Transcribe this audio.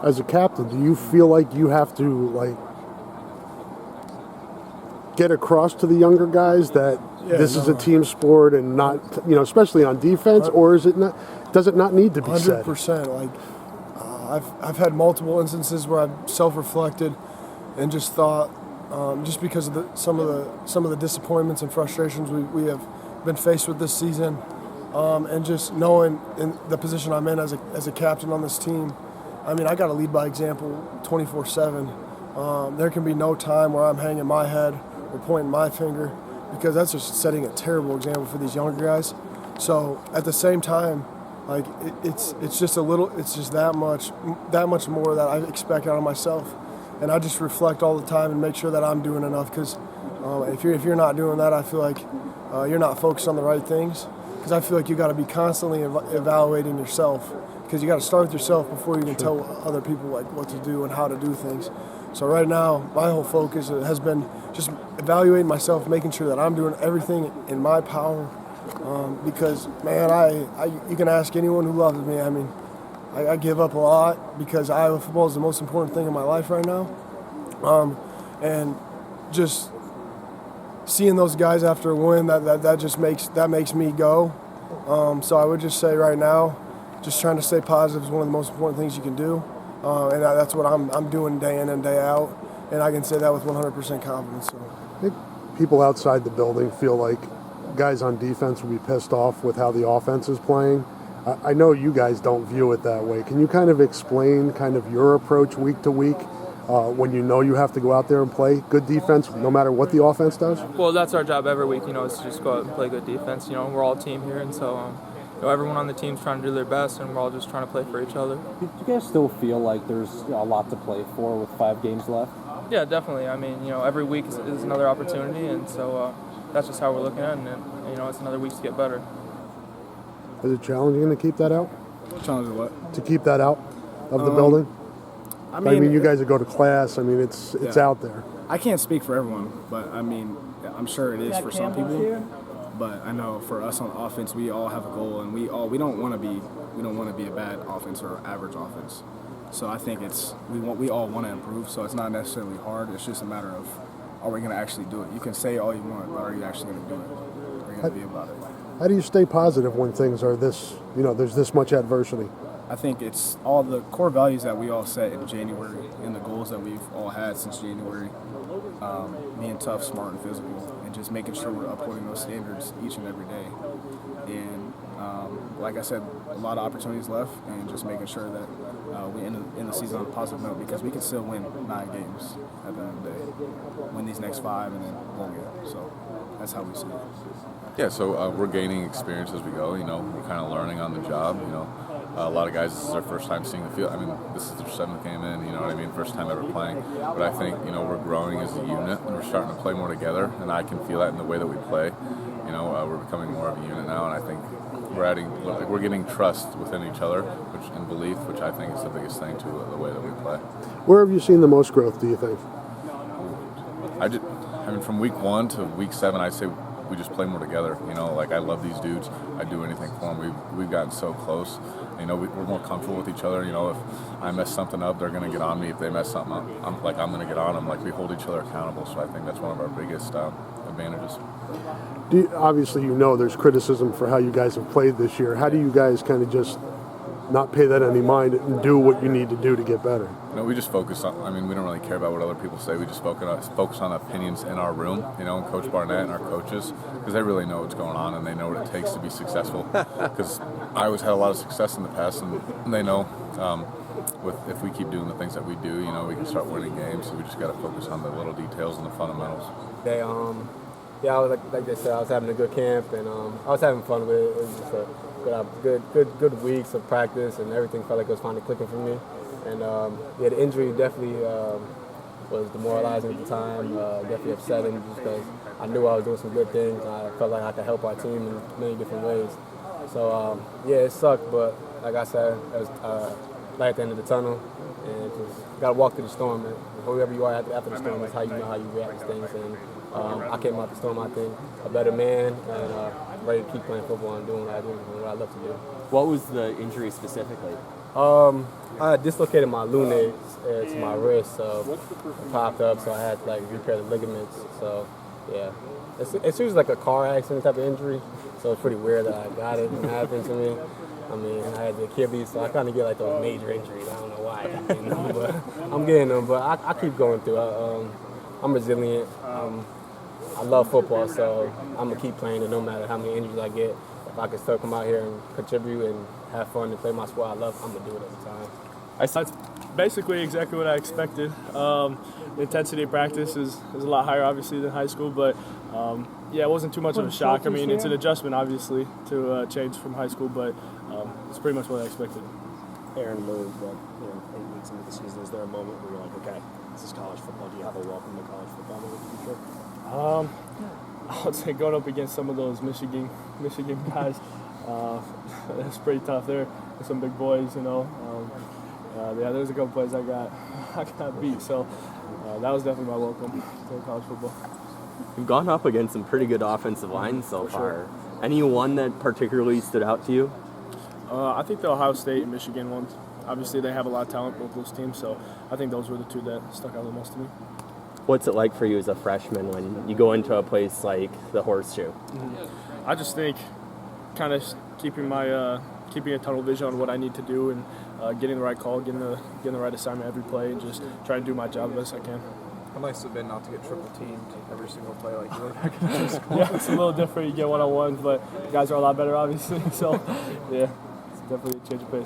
As a captain, do you feel like you have to get across to the younger guys that this is a team sport and not, especially on defense, or is it not? Does it not need to be said? 100%. I've had multiple instances where I've self-reflected and just thought, just because of some of the disappointments and frustrations we have been faced with this season, and just knowing in the position I'm in as a captain on this team, I mean, I got to lead by example 24/7. There can be no time where I'm hanging my head or pointing my finger, because that's just setting a terrible example for these younger guys. So at the same time, it's just that much more that I expect out of myself, and I just reflect all the time and make sure that I'm doing enough. Because if you're not doing that, I feel like you're not focused on the right things. Because I feel like you got to be constantly evaluating yourself. Because you got to start with yourself before you can tell other people what to do and how to do things. So right now, my whole focus has been just evaluating myself, making sure that I'm doing everything in my power. Because, man, you can ask anyone who loves me. I mean, I give up a lot because Iowa football is the most important thing in my life right now. And just seeing those guys after a win, that makes me go. So I would just say right now, just trying to stay positive is one of the most important things you can do. And that's what I'm doing day in and day out. And I can say that with 100% confidence. So. I think people outside the building feel like guys on defense will be pissed off with how the offense is playing. I know you guys don't view it that way. Can you kind of explain kind of your approach week to week when you know you have to go out there and play good defense no matter what the offense does? Well, that's our job every week, is to just go out and play good defense. We're all a team here, and so everyone on the team's trying to do their best, and we're all just trying to play for each other. Do you guys still feel like there's a lot to play for with 5 games left? Yeah, definitely. I mean, every week is another opportunity, and so that's just how we're looking at it, and it's another week to get better. Is it challenging to keep that out? Challenging what? To keep that out of the building? I mean, you guys that go to class, I mean, it's out there. I can't speak for everyone, but I mean, I'm sure it is for some people. But I know for us on offense, we all have a goal, and we don't want to be a bad offense or average offense. So I think we all want to improve. So it's not necessarily hard. It's just a matter of, are we going to actually do it? You can say all you want, but are you actually going to do it? Are you going to be about it? How do you stay positive when things are this, there's this much adversity? I think it's all the core values that we all set in January and the goals that we've all had since January. Being tough, smart, and physical, and just making sure we're upholding those standards each and every day. And like I said, a lot of opportunities left, and just making sure that we end the season on a positive note, because we can still win 9 games at the end of the day. Win these next 5 and then bowl game. So that's how we see it. Yeah, so we're gaining experience as we go. We're kind of learning on the job. A lot of guys, this is their first time seeing the field. I mean, this is their 7th game in, first time ever playing. But I think, we're growing as a unit, and we're starting to play more together, and I can feel that in the way that we play. We're becoming more of a unit now, and I think we're getting trust within each other, and belief, which I think is the biggest thing to the way that we play. Where have you seen the most growth, do you think? From week 1 to week 7, I'd say we just play more together. I love these dudes. I'd do anything for them. We've gotten so close. We're more comfortable with each other. If I mess something up, they're going to get on me. If they mess something up, I'm going to get on them. We hold each other accountable. So I think that's one of our biggest advantages. Obviously, there's criticism for how you guys have played this year. How do you guys kind of just not pay that any mind and do what you need to do to get better? We just focus on, we don't really care about what other people say. We just focus on opinions in our room, and Coach Barnett and our coaches, because they really know what's going on and they know what it takes to be successful. Because I always had a lot of success in the past, and they know if we keep doing the things that we do, we can start winning games. So we just got to focus on the little details and the fundamentals. I was like they said, I was having a good camp, and I was having fun with it. It was just good weeks of practice, and everything felt like it was finally clicking for me. And the injury definitely was demoralizing at the time, definitely upsetting, just because I knew I was doing some good things. I felt like I could help our team in many different ways. So it sucked, but like I said, it was light at the end of the tunnel, and just gotta walk through the storm. And whoever you are after the storm is how you know how you react to things. And I came out the storm, I think, a better man, and ready to keep playing football and doing what I do and what I love to do. What was the injury specifically? I dislocated my lunates to my wrist, so it popped up, so I had to like repair the ligaments. So yeah, it's usually like a car accident type of injury, so it's pretty weird that I got it and it happened to me. I mean, I had the Achilles, so I kind of get like those major injuries. I don't know why I keep getting them, but I'm getting them. But I keep going through. I'm resilient. I love football, so I'm gonna keep playing it no matter how many injuries I get. If I can still come out here and contribute and have fun and play my sport I love, I'm gonna do it every time. That's basically exactly what I expected. The intensity of practice is a lot higher, obviously, than high school, but yeah, it wasn't too much of a shock. I mean, it's an adjustment, obviously, to change from high school, but it's pretty much what I expected. Aaron moved, but 8 weeks into the season, is there a moment where you're like, okay, this is college football? Do you have a welcome to college football in the future? I would say going up against some of those Michigan guys, it's pretty tough. They're some big boys, you know. Yeah, there's a couple plays I got beat, so that was definitely my welcome to college football. You've gone up against some pretty good offensive lines so far. Sure. Any one that particularly stood out to you? I think the Ohio State and Michigan ones. Obviously, they have a lot of talent, both those teams, so I think those were the two that stuck out the most to me. What's it like for you as a freshman when you go into a place like the Horseshoe? I just think kind of keeping a tunnel vision on what I need to do and getting the right call, getting the right assignment every play, and just trying to do my job the best I can. How nice has it been not to get triple teamed every single play like you were? Yeah, it's a little different. You get one-on-ones, but guys are a lot better, obviously. So, yeah, it's definitely a change of pace.